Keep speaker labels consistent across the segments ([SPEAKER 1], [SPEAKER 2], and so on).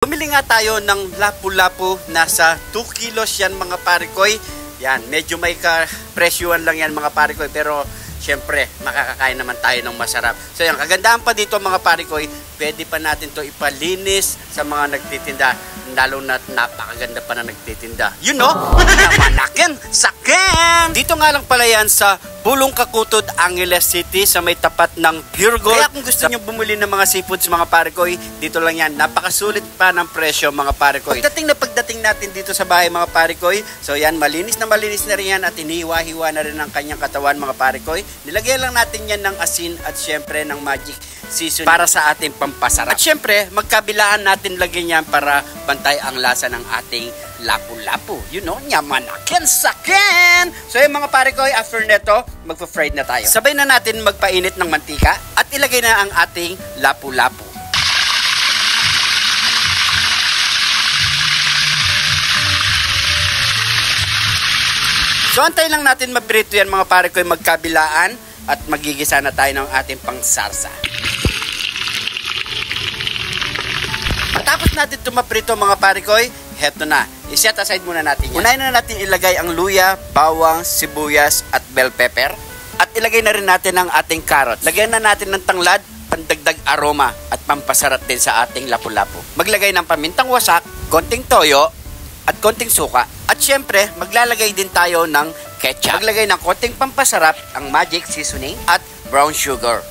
[SPEAKER 1] Bumili nga tayo ng lapu-lapu, nasa 2 kilos yan mga parikoy. Yan, medyo may presyuan lang yan mga parikoy, pero syempre makakakain naman tayo ng masarap. So yan, kagandahan pa dito mga parikoy, pwede pa natin to ipalinis sa mga nagtitinda, lalo na napakaganda pa na nagtitinda. You know, namanakin, sakin! Dito nga lang pala yan sa Bulong Kakutod, Angeles City, sa may tapat ng Pure Gold. Kaya kung gusto nyo bumili ng mga seafoods mga parikoy, dito lang yan. Napakasulit pa ng presyo mga parikoy. Pagdating natin dito sa bahay mga parikoy, so yan, malinis na rin yan at hinihiwa-hiwa na rin ang kanyang katawan mga parikoy. Nilagyan lang natin yan ng asin at syempre ng magic seasoning para sa ating pampasarap. At syempre, magkabilaan natin lagyan yan para bantay ang lasa ng ating lapu-lapu. You know, nyamanakin sakin! So yung mga parikoy, after neto, magpa-fried na tayo. Sabay na natin magpainit ng mantika at ilagay na ang ating lapu-lapu. So antay lang natin maprito yan mga parikoy, magkabilaan at magigisa na tayo ng ating pangsarsa. Matapos natin tumaprito mga parikoy, heto na. I-set aside muna natin yan. Unahin na natin ilagay ang luya, bawang, sibuyas at bell pepper. At ilagay na rin natin ang ating carrots. Lagyan na natin ng tanglad, pandagdag aroma at pampasarap din sa ating lapu-lapu. Maglagay ng pamintang wasak, konting toyo at konting suka. At syempre, maglalagay din tayo ng ketchup. Maglagay ng konting pampasarap, ang magic seasoning at brown sugar.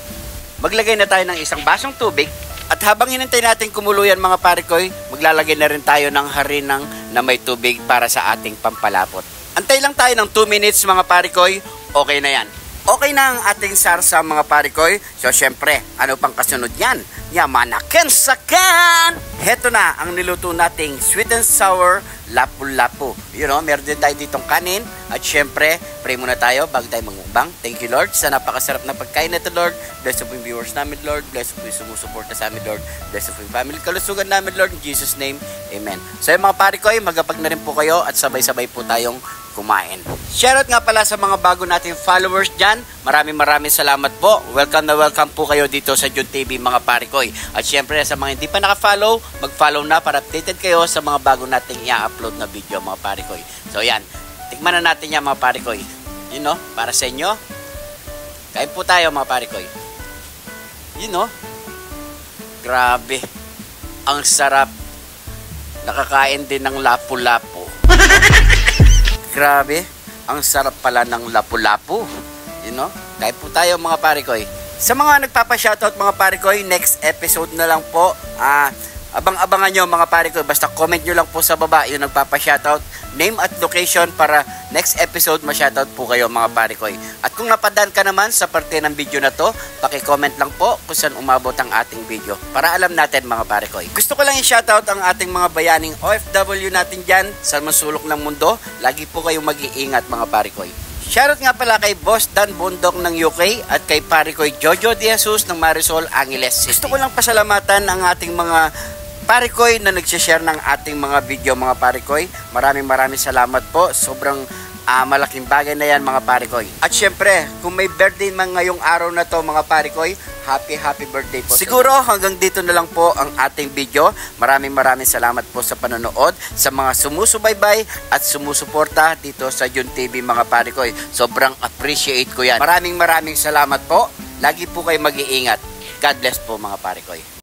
[SPEAKER 1] Maglagay na tayo ng isang basong tubig. At habang hinintay natin kumulo yan mga parikoy, maglalagay na rin tayo ng harinang na may tubig para sa ating pampalapot. Antay lang tayo ng 2 minutes mga parikoy, okay na yan. Okay na ang ating sarsa mga parikoy. So syempre, ano pang kasunod yan? Yamanakin sakan! Heto na ang niluto nating sweet and sour lapu-lapu. You know, meron din tayo ditong kanin. At syempre, pray muna tayo bago tayo mangmukbang. Thank you Lord sa napakasarap na pagkain na ito Lord. Bless po yung viewers namin Lord. Bless po yung sumusuporta sa amin Lord. Bless po yung family kalusugan namin Lord. In Jesus name, Amen. So yung mga parikoy, magapag na rin po kayo at sabay-sabay po tayong kumain. Shoutout nga pala sa mga bago nating followers dyan. Maraming salamat po. Welcome na welcome po kayo dito sa Jun TV mga parikoy. At syempre sa mga hindi pa naka-follow, mag-follow na para updated kayo sa mga bago nating i-upload na video mga parikoy. So yan, tikman na natin yan mga parikoy. You know, para sa inyo. Kain po tayo mga parikoy. You know, grabe. Ang sarap. Nakakain din ng lapu-lapu. Grabe, ang sarap pala ng lapu-lapu. You know, kahit po tayo mga parikoy. Sa mga nagpapa-shoutout mga parikoy, next episode na lang po. Abang-abangan nyo mga parikoy. Basta comment nyo lang po sa baba yung nagpapa-shoutout, name at location para next episode ma-shoutout po kayo mga parikoy. At kung napadaan ka naman sa parte ng video na to, paki-comment lang po kung saan umabot ang ating video para alam natin mga parikoy. Gusto ko lang i-shoutout ang ating mga bayaning OFW natin dyan sa masulok ng mundo. Lagi po kayong mag-iingat mga parikoy. Shoutout nga pala kay Boss Dan Bundok ng UK at kay Parikoy Jojo De Jesus ng Marisol, Angeles City. Gusto ko lang pasalamatan ang ating mga parikoy na nagsishare ng ating mga video mga parikoy. Maraming salamat po. Sobrang malaking bagay na yan mga parikoy. At syempre, kung may birthday man ngayong araw na to mga parikoy, happy birthday po. Siguro hanggang dito na lang po ang ating video. Maraming salamat po sa panonood, sa mga sumusubaybay at sumusuporta dito sa Jun TV mga parikoy. Sobrang appreciate ko yan. Maraming salamat po. Lagi po kayo mag-iingat. God bless po mga parikoy.